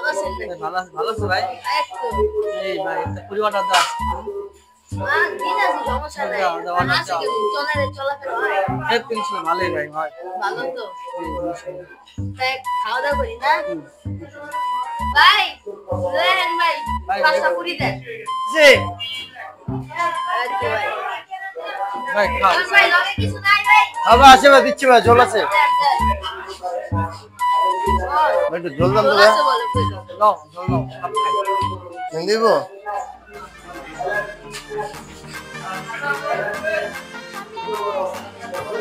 ভালো আছেন নাকি? ভালো ভালো আছে ভাই। এই তো। এই ভাই পরিবারটা দাও। দিন আছে সমস্যা নাই। আসে কেমন চলাফেরা হয়? এই তিনশো ভালোই ভাই হয়। ভালো তো। তাই খাওয়া দাওয়া করি না? ভাই লেন ভাই পাঁচটা পুরি দেন। জি আচ্ছা ভাই। ভাই খাও। ভাই লগে কিছু নাই ভাই? আবার আসে ভাই দিচ্ছি ভাই ঝোল আছে ভাই একটু ঝোল দাম তো ভাই নাও ঝোল নাও সব খাই। দিব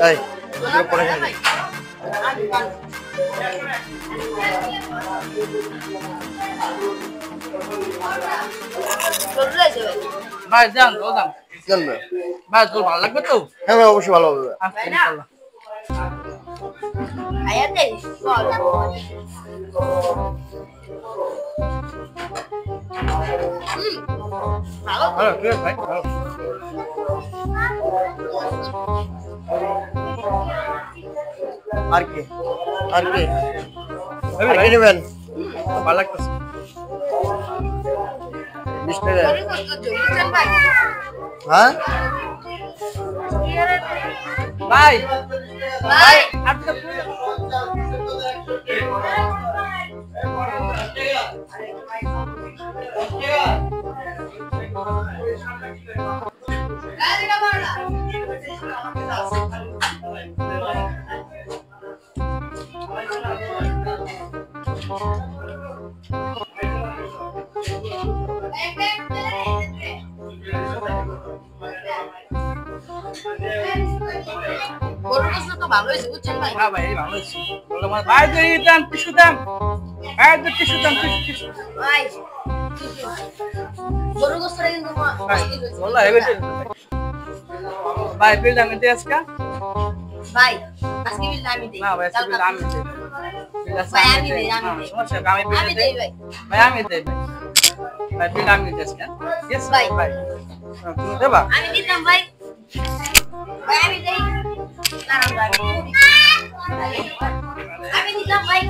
এই ঝোল পরে খাই ভাই যান ঝোল দাম। চলবে ভাই ঝোল ভালো লাগবে তো? হ্যাঁ ভাই অবশ্যই ভালো হবে আচ্ছা ইনশাআল্লাহ। আয়াতে বল ভালো ভালো ঠিক আছে ভাই ভালো। আর কি আর কি আর কি নেবেন ভালো লাগতেছে। 20 টাকা করে তো জমিছেন ভাই হ্যাঁ ভাই ভাই আপনি গাড়িটা মারলা গরুর গোশত তো ভালো হয়েছে বুঝছেন ভাই হ্যাঁ ভাই ভালো আছি। বললাম ভাই যে দেন টিস্যু দেন। ভাই যে টিস্যু দেন টিস্যু। ভাই গরুর গোশতটা কিন্তু ভাই মুশকিল হয়েছে বললা হেভি ভাই বিল আমি দিয়ে আজকে। ভাই আজকে বিল আমি দেই না ভাই আজকে বিল আমি দেই। বিল আজকে ভাই, আমি আমি দেই। দেই, আমি না, দেই। সমস্যা নেই, আমি বিল আমি দেই। দেই ভাই ভাই আমি দেই ভাই। ভাই বিল আমি দিই আজকে। ইয়েস ভাই। ভাই। তুমি দেবা? আমি দিতাম ভাই ভাই আমি দেই দাঁড়ান ভাই আমি দিতাম ভাই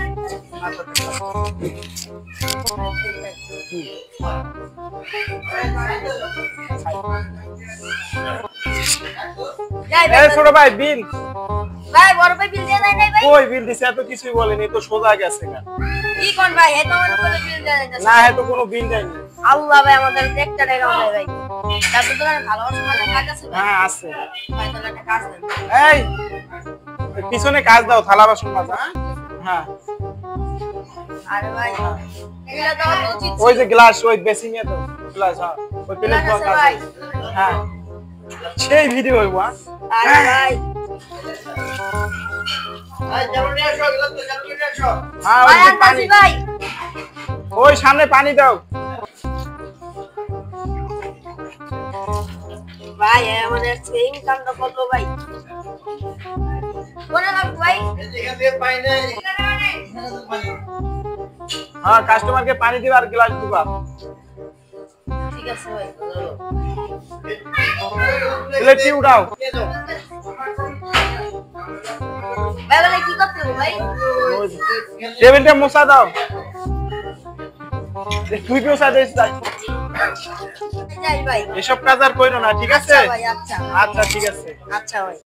যাই ভাই এই ছোট ভাই বিল ভাই বড় ভাই বিল দিয়ে নাই নাই ভাই কই বিল দিছে এত কিছুই বলেনি তো সোজা গেছে না কি কোন ভাই এত মনে করে বিল দিয়ে নাই না এত কোনো বিল দেয়নি আল্লাহ ভাই আমাদের একটা টাকা দেয় ভাই তারপর তো ভালোবাসা মানে কাজ আছে ভাই হ্যাঁ আছে ভাই তাহলে একটা কাজ দেন এই পিছনে কাজ দাও থালা বাসন মাজা হ্যাঁ আরে ভাই এগুলা তো আমার উচিত ওই যে গ্লাস ওই বেসিং এ দাও গ্লাস হ্যাঁ ওই প্লেট দাও আছে ভাই হ্যাঁ সেই ভিডিও হইব আরে ভাই ভাই যেমন নিয়ে আসো এগুলো তো যেমন নিয়ে আসো হ্যাঁ ভাই ওই যে আনতাছি পানি ভাই ওই সামনে পানি দাও ভাই আমাদের ইনকামটা কত ভাই কোনে লাগবে ভাই এখান থেকে পাই নাই হ্যাঁ কাস্টমারকে পানি দিবা আর গ্লাস দিবা ঠিক আছে ভাই প্লেটটি উঠাও ভাই বলে কি করতে হবে ভাই টেবিলটা মোছা দাও তুই কি মোছা দিস যাই ভাই এসব কাজ আর কইরো না ঠিক আছে আচ্ছা ভাই আচ্ছা আচ্ছা ঠিক আছে আচ্ছা ভাই